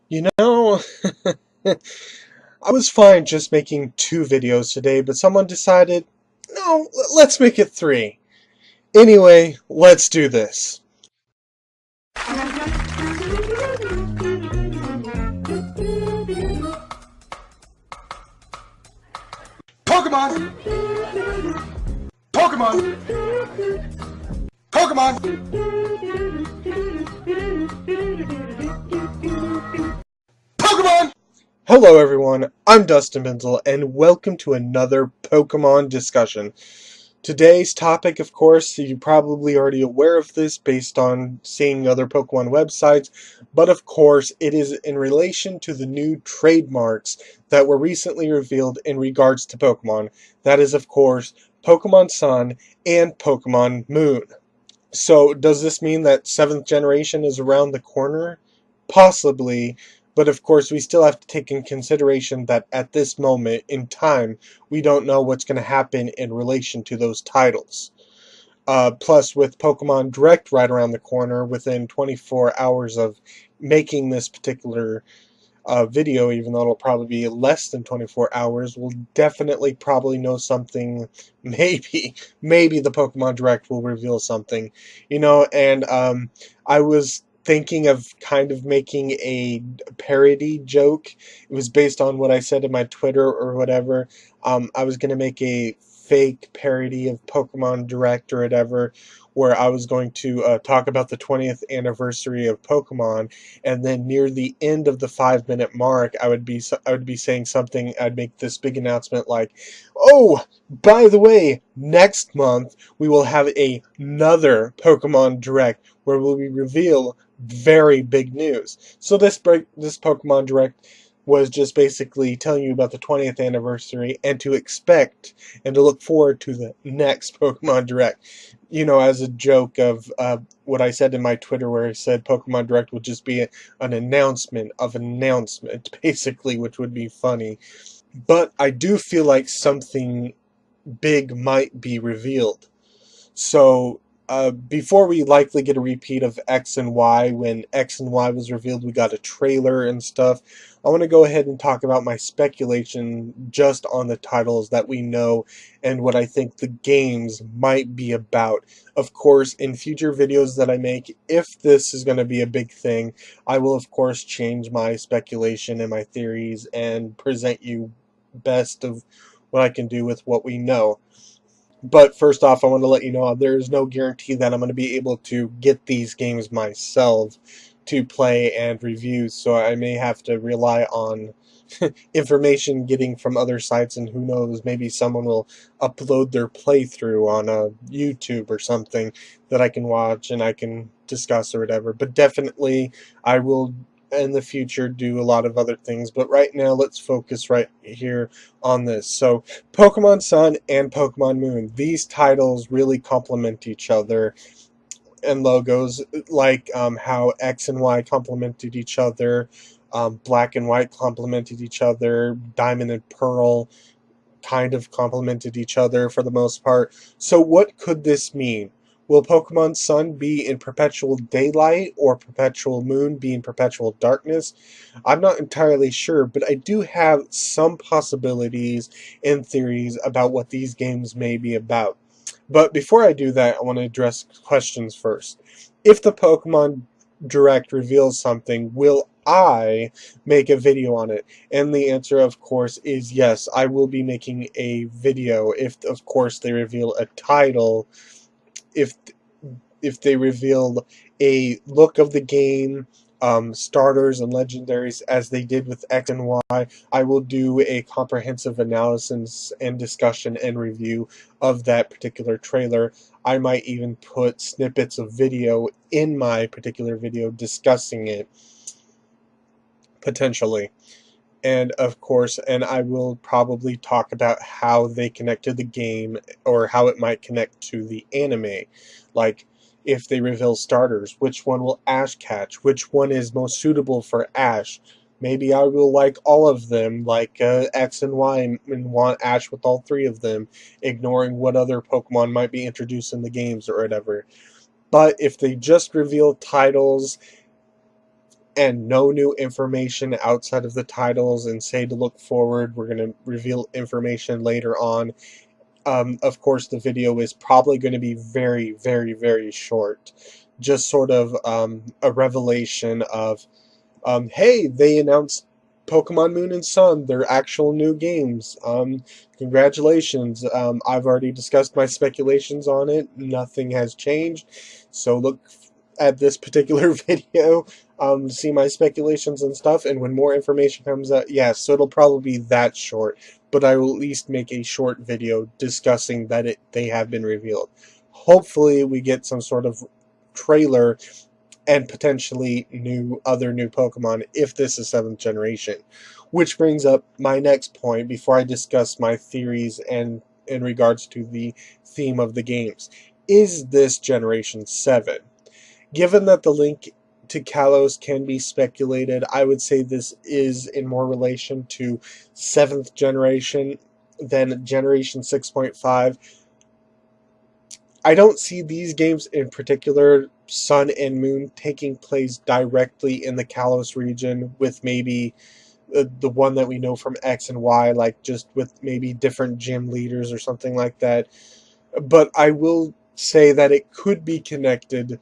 You know, I was fine just making 2 videos today, but someone decided, no, let's make it 3. Anyway, let's do this. Pokemon! Pokemon! Pokemon! Pokemon! Hello everyone, I'm Dustin Benzel, and welcome to another Pokemon discussion. Today's topic, of course, you're probably already aware of this based on seeing other Pokemon websites, but of course it is in relation to the new trademarks that were recently revealed in regards to Pokemon. That is, of course, Pokemon Sun and Pokemon Moon. So, does this mean that 7th generation is around the corner? Possibly, but of course we still have to take in consideration that at this moment in time, we don't know what's going to happen in relation to those titles. Plus, with Pokemon Direct right around the corner, within 24 hours of making this particular video, even though it'll probably be less than 24 hours, we'll definitely probably know something. Maybe the Pokemon Direct will reveal something, and I was thinking of kind of making a parody joke. It was based on what I said in my Twitter or whatever. I was going to make a fake parody of Pokemon Direct or whatever, where I was going to talk about the 20th anniversary of Pokemon, and then near the end of the 5-minute mark, I would be saying something. I'd make this big announcement like, "Oh, by the way, next month we will have another Pokemon Direct where we reveal very big news." So this Pokemon Direct was just basically telling you about the 20th anniversary and to expect and to look forward to the next Pokemon Direct. As a joke of what I said in my Twitter, where I said Pokemon Direct would just be an announcement of an announcement, basically, which would be funny. But I do feel like something big might be revealed. So, before we likely get a repeat of X and Y, when X and Y was revealed, we got a trailer and stuff. I want to go ahead and talk about my speculation just on the titles that we know and what I think the games might be about. Of course, in future videos that I make, if this is going to be a big thing, I will of course change my speculation and my theories and present you best of what I can do with what we know. But first off, I want to let you know there is no guarantee that I'm going to be able to get these games myself to play and review, so I may have to rely on information getting from other sites, and who knows, maybe someone will upload their playthrough on a YouTube or something that I can watch and I can discuss or whatever. But definitely, I will in the future do a lot of other things, but right now let's focus right here on this. So, Pokemon Sun and Pokemon Moon, these titles really complement each other, and logos, like how X and Y complemented each other, Black and White complemented each other, Diamond and Pearl kind of complemented each other for the most part. So what could this mean? Will Pokemon Sun be in perpetual daylight or Perpetual Moon be in perpetual darkness? I'm not entirely sure, but I do have some possibilities and theories about what these games may be about. But before I do that, I want to address questions first. If the Pokemon Direct reveals something, will I make a video on it? And the answer, of course, is yes. I will be making a video if, of course, they reveal a title. If if they reveal a look of the game, starters and legendaries, as they did with X and Y, I will do a comprehensive analysis and discussion and review of that particular trailer. I might even put snippets of video in my particular video discussing it, potentially. And of course, and I will probably talk about how they connect to the game or how it might connect to the anime. Like, if they reveal starters, which one will Ash catch? Which one is most suitable for Ash? Maybe I will like all of them, like X and Y, and want Ash with all 3 of them, ignoring what other Pokemon might be introduced in the games or whatever. But if they just reveal titles and no new information outside of the titles, and say to look forward, we're going to reveal information later on. Of course, the video is probably going to be very, very, very short. Just sort of a revelation of, hey, they announced Pokemon Moon and Sun, they're actual new games. Congratulations. I've already discussed my speculations on it. Nothing has changed. So look at this particular video, see my speculations and stuff, and when more information comes out, yes, so it'll probably be that short, but I will at least make a short video discussing that they have been revealed. Hopefully we get some sort of trailer and potentially other new Pokemon if this is 7th generation. Which brings up my next point before I discuss my theories and in regards to the theme of the games. Is this Generation 7? Given that the link to Kalos can be speculated, I would say this is in more relation to 7th generation than Generation 6.5. I don't see these games in particular, Sun and Moon, taking place directly in the Kalos region with maybe the one that we know from X and Y, like just with maybe different gym leaders or something like that. But I will say that it could be connected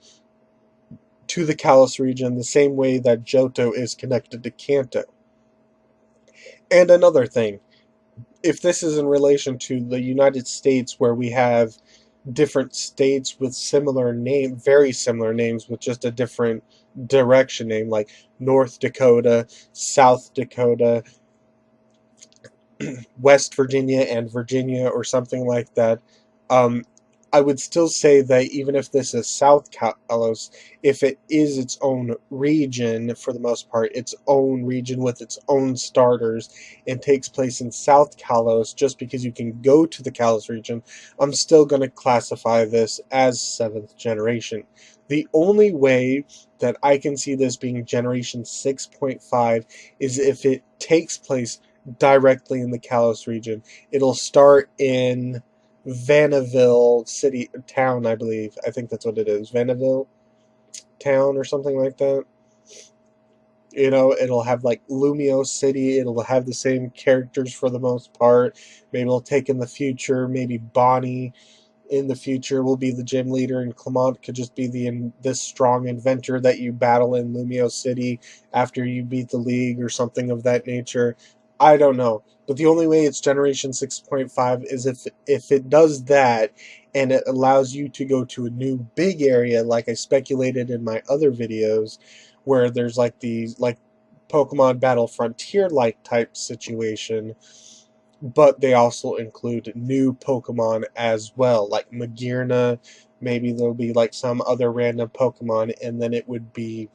to the Kalos region the same way that Johto is connected to Kanto. And another thing, if this is in relation to the United States, where we have different states with very similar names with just a different direction name, like North Dakota, South Dakota, West Virginia, and Virginia, or something like that. I would still say that even if this is South Kalos, if it is its own region, for the most part, its own region with its own starters, and takes place in South Kalos, just because you can go to the Kalos region, I'm still going to classify this as 7th generation. The only way that I can see this being Generation 6.5 is if it takes place directly in the Kalos region. It'll start in Vanillville town, I believe. I think that's what it is. Vanillville town or something like that. You know, it'll have like Lumio City. It'll have the same characters for the most part. Maybe it'll take in the future. Maybe Bonnie in the future will be the gym leader, and Clement could just be this strong inventor that you battle in Lumio City after you beat the league or something of that nature. I don't know. But the only way it's Generation 6.5 is if it does that, and it allows you to go to a new big area, like I speculated in my other videos, where there's like these like Pokemon Battle Frontier-like type situation, but they also include new Pokemon as well, like Magearna. Maybe there'll be like some other random Pokemon, and then it would be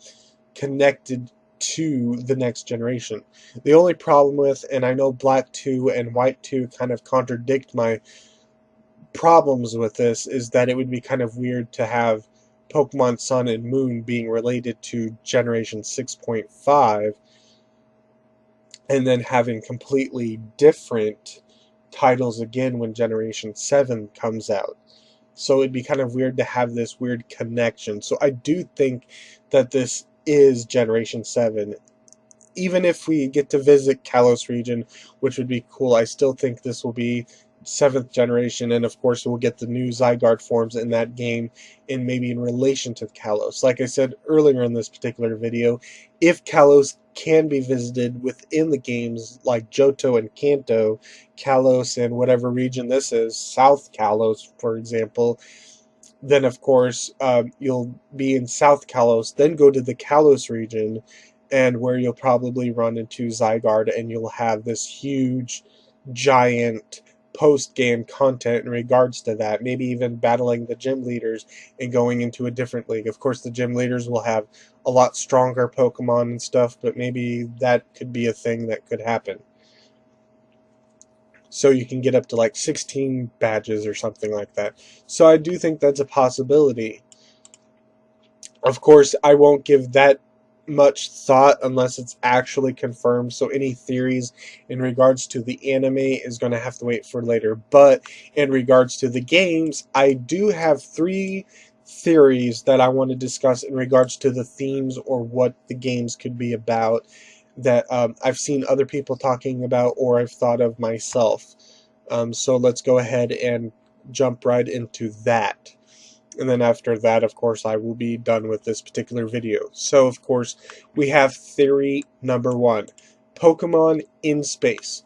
connected to the next generation. The only problem with, and I know Black 2 and White 2 kind of contradict my problems with this, is that it would be kind of weird to have Pokemon Sun and Moon being related to Generation 6.5 and then having completely different titles again when Generation 7 comes out. So it'd be kind of weird to have this weird connection. So I do think that this is Generation 7. Even if we get to visit Kalos region, which would be cool, I still think this will be 7th generation, and of course we'll get the new Zygarde forms in that game, and maybe in relation to Kalos. Like I said earlier in this particular video, if Kalos can be visited within the games, like Johto and Kanto, Kalos and whatever region this is, South Kalos, for example, then of course you'll be in South Kalos, then go to the Kalos region, and where you'll probably run into Zygarde, and you'll have this huge, giant post-game content in regards to that, maybe even battling the gym leaders and going into a different league. Of course, the gym leaders will have a lot stronger Pokemon and stuff, but maybe that could be a thing that could happen. So you can get up to like 16 badges or something like that. So I do think that's a possibility. Of course, I won't give that much thought unless it's actually confirmed, so any theories in regards to the anime is going to have to wait for later. But in regards to the games, I do have 3 theories that I want to discuss in regards to the themes or what the games could be about that I've seen other people talking about or I've thought of myself. So let's go ahead and jump right into that. And then after that, of course, I will be done with this particular video. So, of course, we have theory number one, Pokemon in space.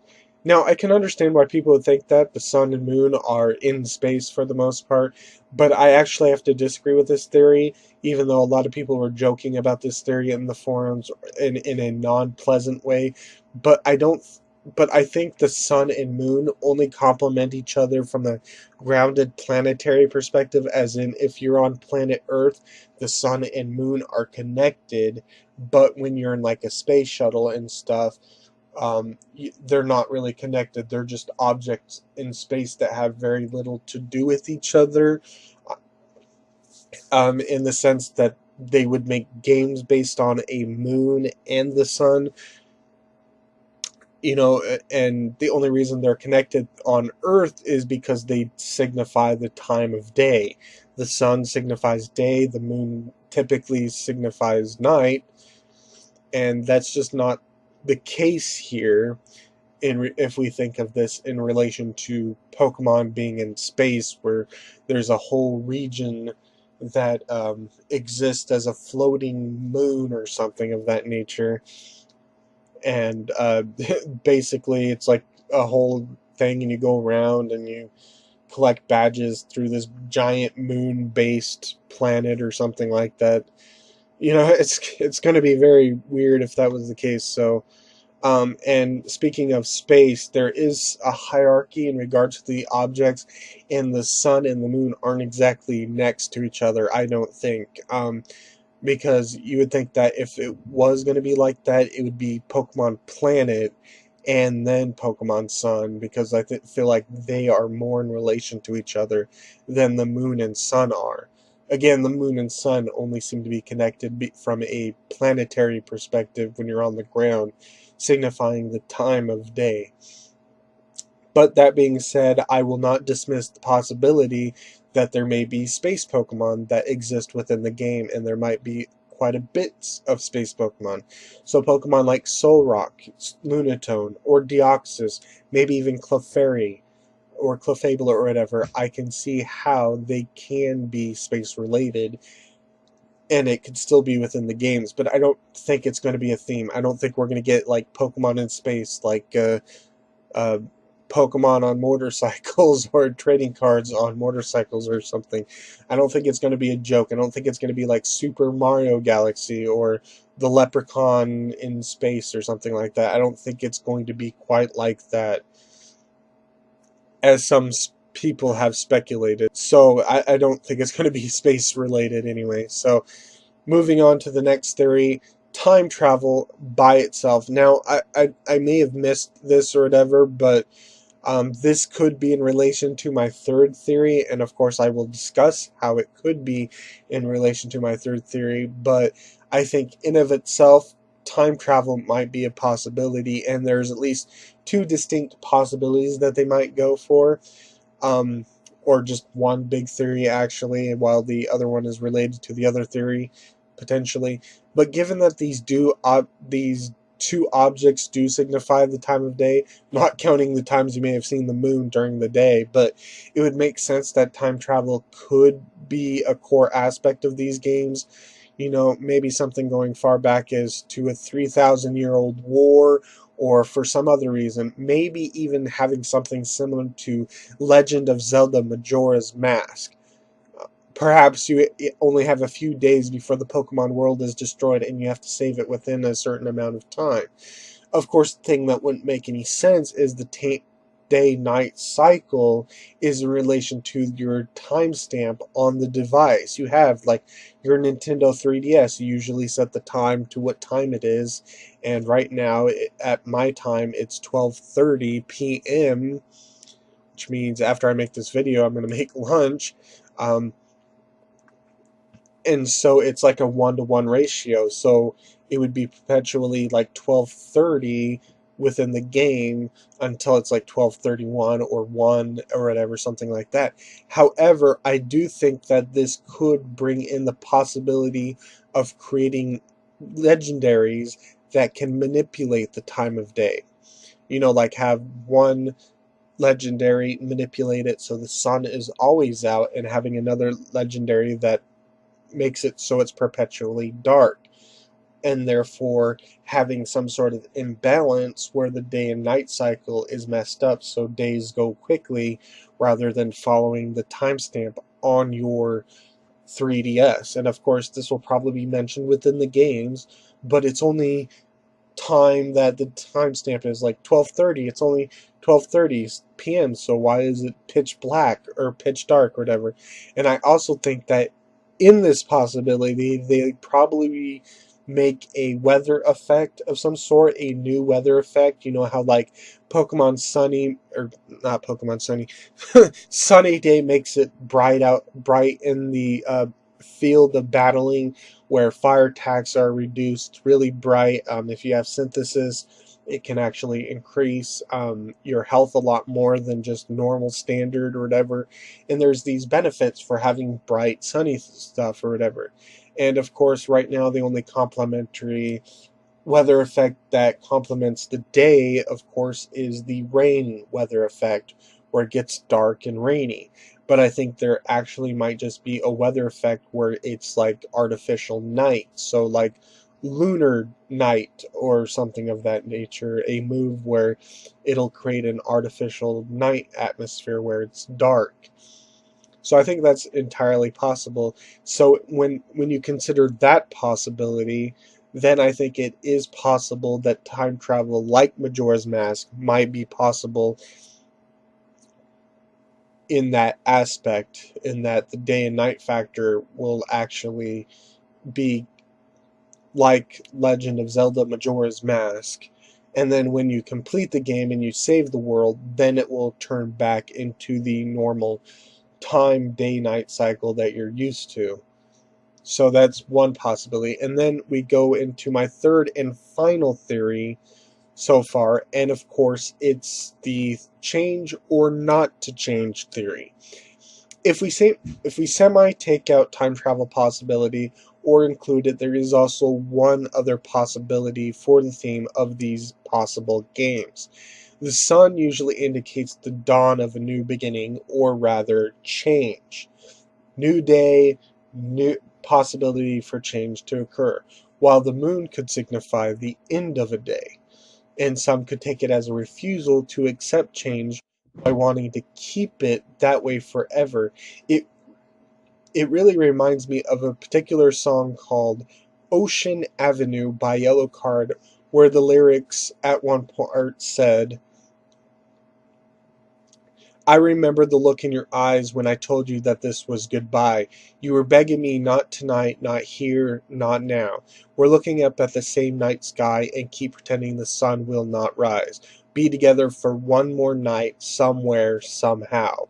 Now, I can understand why people would think that the sun and moon are in space for the most part, but I actually have to disagree with this theory, even though a lot of people were joking about this theory in the forums in a non-pleasant way. But I think the sun and moon only complement each other from a grounded planetary perspective, as in if you're on planet Earth, the sun and moon are connected, but when you're in like a space shuttle and stuff, they're not really connected. They're just objects in space that have very little to do with each other, in the sense that they would make games based on a moon and the sun, and the only reason they're connected on Earth is because they signify the time of day. The sun signifies day, the moon typically signifies night, and that's just not the case here. If we think of this in relation to Pokemon being in space, where there's a whole region that exists as a floating moon or something of that nature, and basically it's like a whole thing, and you go around and you collect badges through this giant moon-based planet or something like that. It's going to be very weird if that was the case. So, and speaking of space, there is a hierarchy in regards to the objects, and the sun and the moon aren't exactly next to each other, I don't think. Because you would think that if it was going to be like that, it would be Pokemon Planet and then Pokemon Sun, because I feel like they are more in relation to each other than the Moon and Sun are. Again, the Moon and Sun only seem to be connected from a planetary perspective when you're on the ground, signifying the time of day. But that being said, I will not dismiss the possibility that there may be space Pokemon that exist within the game, and there might be quite a bit of space Pokemon. So Pokemon like Solrock, Lunatone, or Deoxys, maybe even Clefairy, or Clefable or whatever, I can see how they can be space related, and it could still be within the games, but I don't think it's going to be a theme. I don't think we're going to get like Pokemon in space, like Pokemon on motorcycles or trading cards on motorcycles or something. I don't think it's going to be a joke. I don't think it's going to be like Super Mario Galaxy or the Leprechaun in space or something like that. I don't think it's going to be quite like that, as some people have speculated. So I don't think it's going to be space related anyway. So moving on to the next theory, time travel by itself. Now, I may have missed this or whatever, but this could be in relation to my third theory, and of course I will discuss how it could be in relation to my third theory, but I think in of itself, time travel might be a possibility, and there's at least two distinct possibilities that they might go for, or just one big theory actually, while the other one is related to the other theory, potentially. But given that these two objects do signify the time of day, not counting the times you may have seen the moon during the day, but it would make sense that time travel could be a core aspect of these games. Maybe something going far back as to a 3,000-year-old war, or for some other reason, maybe even having something similar to Legend of Zelda Majora's Mask. Perhaps you only have a few days before the Pokemon world is destroyed, and you have to save it within a certain amount of time. Of course, the thing that wouldn't make any sense is the day-night cycle is in relation to your timestamp on the device. You have, like, your Nintendo 3DS, you usually set the time to what time it is, and right now, at my time, it's 12:30 p.m., which means after I make this video, I'm going to make lunch. And so it's like a 1-to-1 ratio. So it would be perpetually like 12:30 within the game until it's like 12:31 or 1 or whatever, something like that. However, I do think that this could bring in the possibility of creating legendaries that can manipulate the time of day. Like have one legendary manipulate it so the sun is always out, and having another legendary that makes it so it's perpetually dark, and therefore having some sort of imbalance where the day and night cycle is messed up, so days go quickly rather than following the timestamp on your 3DS. And of course, this will probably be mentioned within the games, but it's only time that the timestamp is like 12:30. It's only 12:30 p.m. So why is it pitch black or pitch dark or whatever? And I also think that in this possibility, they probably make a weather effect of some sort, a new weather effect. You know how like Pokemon Sunny, or not Pokemon Sunny, Sunny Day makes it bright in the field of battling, where fire attacks are reduced really bright. If you have synthesis, it can actually increase your health a lot more than just normal standard or whatever. And there's these benefits for having bright sunny stuff or whatever. And of course, right now, the only complementary weather effect that complements the day, of course, is the rain weather effect, where it gets dark and rainy. But I think there actually might just be a weather effect where it's like artificial night. So, like lunar night or something of that nature, a move where it'll create an artificial night atmosphere where it's dark. So I think that's entirely possible. So when you consider that possibility, then I think it is possible that time travel like Majora's Mask might be possible in that aspect, in that the day and night factor will actually be like Legend of Zelda Majora's Mask. And then when you complete the game and you save the world, then it will turn back into the normal time day night cycle that you're used to. So that's one possibility. And then we go into my third and final theory so far, and of course it's the change or not to change theory. If we semi take out time travel possibility or include it, there is also one other possibility for the theme of these possible games. The sun usually indicates the dawn of a new beginning, or rather change. New day, new possibility for change to occur, while the moon could signify the end of a day. And some could take it as a refusal to accept change by wanting to keep it that way forever. It it really reminds me of a particular song called Ocean Avenue by Yellowcard, where the lyrics at one part said, I remember the look in your eyes when I told you that this was goodbye. You were begging me not tonight, not here, not now. We're looking up at the same night sky and keep pretending the sun will not rise. Be together for one more night, somewhere, somehow.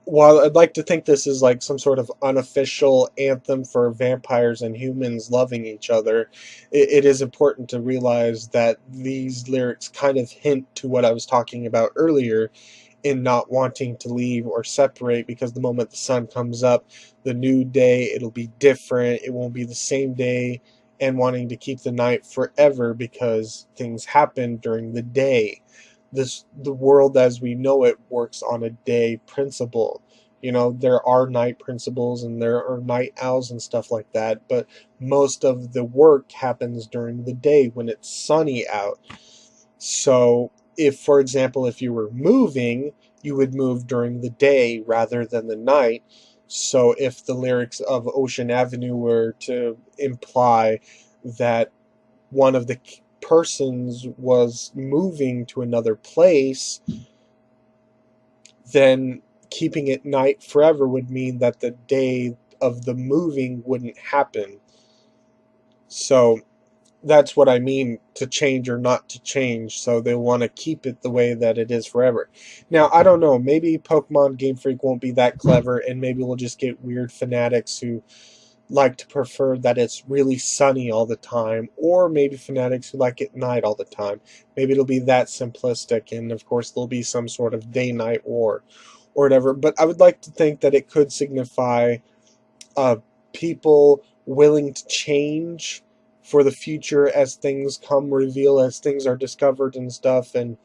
While I'd like to think this is like some sort of unofficial anthem for vampires and humans loving each other, it is important to realize that these lyrics kind of hint to what I was talking about earlier, in not wanting to leave or separate, because the moment the sun comes up, the new day, it'll be different. It won't be the same day, and wanting to keep the night forever because things happen during the day. The world as we know it works on a day principle. There are night principles and there are night owls and stuff like that, but most of the work happens during the day when it's sunny out. So if, for example, if you were moving, you would move during the day rather than the night. So if the lyrics of Ocean Avenue were to imply that one of the persons was moving to another place, then keeping it night forever would mean that the day of the moving wouldn't happen. So that's what I mean, to change or not to change. So they want to keep it the way that it is forever. Now, I don't know. Maybe Pokemon Game Freak won't be that clever, and maybe we'll just get weird fanatics who like to prefer that it's really sunny all the time, or maybe fanatics who like it night all the time. Maybe it'll be that simplistic, and of course there'll be some sort of day-night war or whatever. But I would like to think that it could signify uh, people willing to change for the future as things come reveal, as things are discovered and stuff, and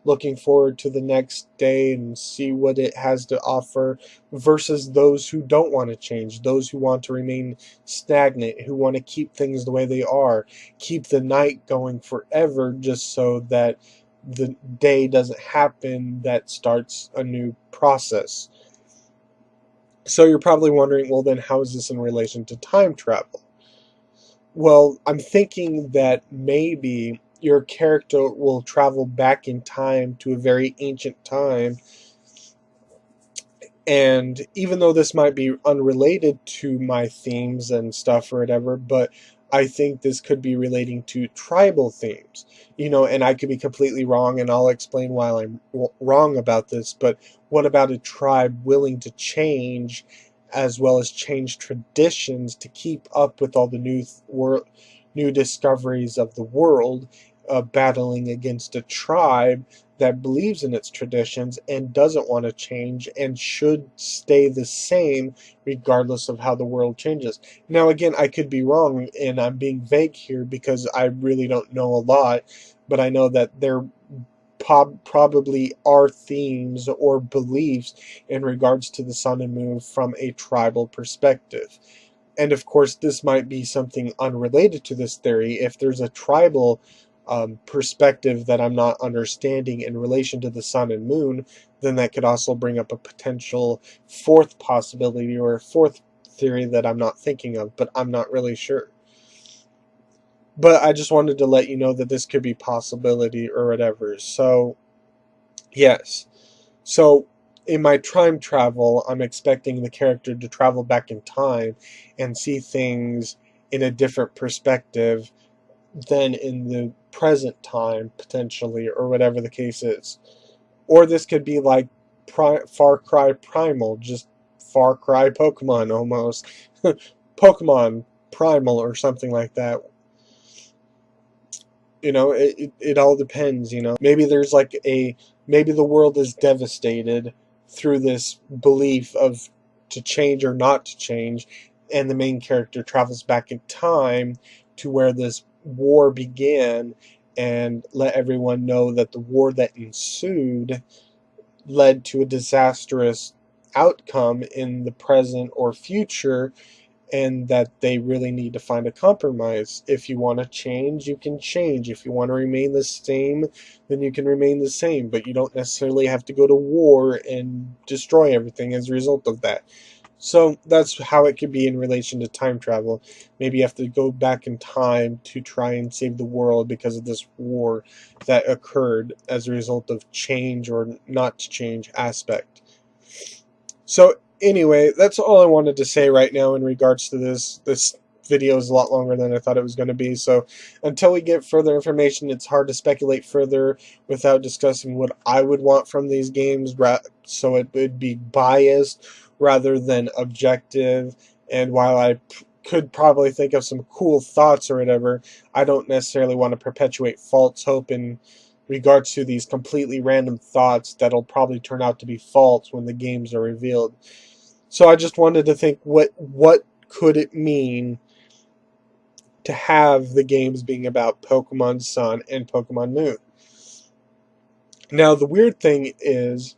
looking forward to the next day and see what it has to offer, versus those who don't want to change, those who want to remain stagnant, who want to keep things the way they are, keep the night going forever just so that the day doesn't happen that starts a new process. So you're probably wondering, well, then how is this in relation to time travel? Well, I'm thinking that maybe your character will travel back in time to a very ancient time. And even though this might be unrelated to my themes and stuff or whatever, but I think this could be relating to tribal themes, and I could be completely wrong, and I'll explain why I'm wrong about this. But what about a tribe willing to change, as well as change traditions to keep up with all the new discoveries of the world, battling against a tribe that believes in its traditions and doesn't want to change and should stay the same regardless of how the world changes. Now, again, I could be wrong, and I'm being vague here because I really don't know a lot, but I know that there probably are themes or beliefs in regards to the sun and moon from a tribal perspective. And of course, this might be something unrelated to this theory. If there's a tribal perspective that I'm not understanding in relation to the sun and moon, then that could also bring up a potential fourth possibility or a fourth theory that I'm not thinking of, but I'm not really sure. But I just wanted to let you know that this could be possibility or whatever. So, yes. So, in my time travel, I'm expecting the character to travel back in time and see things in a different perspective than in the present time, potentially, or whatever the case is. Or this could be like Far Cry Primal, just Far Cry Pokemon almost. Pokemon Primal or something like that. It all depends. Maybe there's maybe the world is devastated through this belief of to change or not to change, and the main character travels back in time to where this war began and let everyone know that the war that ensued led to a disastrous outcome in the present or future, and that they really need to find a compromise. If you want to change, you can change. If you want to remain the same, then you can remain the same, but you don't necessarily have to go to war and destroy everything as a result of that. So that's how it could be in relation to time travel. Maybe you have to go back in time to try and save the world because of this war that occurred as a result of change or not to change aspect. So anyway, that's all I wanted to say right now in regards to this. This video is a lot longer than I thought it was going to be. So until we get further information, it's hard to speculate further without discussing what I would want from these games, so it would be biased rather than objective. And while I could probably think of some cool thoughts or whatever, I don't necessarily want to perpetuate false hope in regards to these completely random thoughts that'll probably turn out to be false when the games are revealed. So I just wanted to think, what could it mean to have the games being about Pokemon Sun and Pokemon Moon? Now, the weird thing is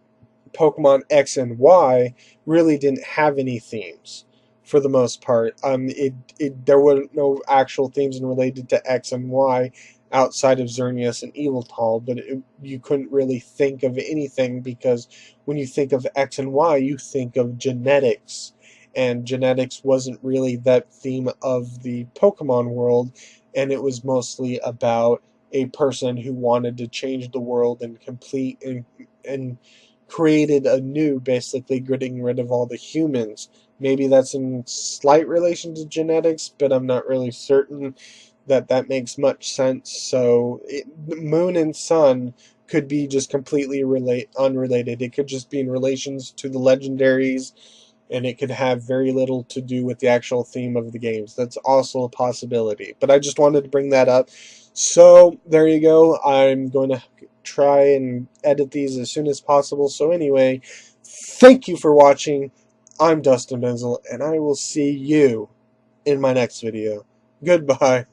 Pokemon X and Y really didn't have any themes for the most part. There were no actual themes related to X and Y outside of Xerneas and Eviltal, but you couldn't really think of anything, because when you think of X and Y, you think of genetics, and genetics wasn't really that theme of the Pokemon world, and it was mostly about a person who wanted to change the world and complete and created anew, basically getting rid of all the humans. Maybe that's in slight relation to genetics, but I'm not really certain that makes much sense. So Moon and Sun could be just completely unrelated. It could just be in relations to the legendaries and it could have very little to do with the actual theme of the games. That's also a possibility. But I just wanted to bring that up. So, there you go. I'm going to try and edit these as soon as possible. So anyway, thank you for watching. I'm Dustin Benzel, and I will see you in my next video. Goodbye.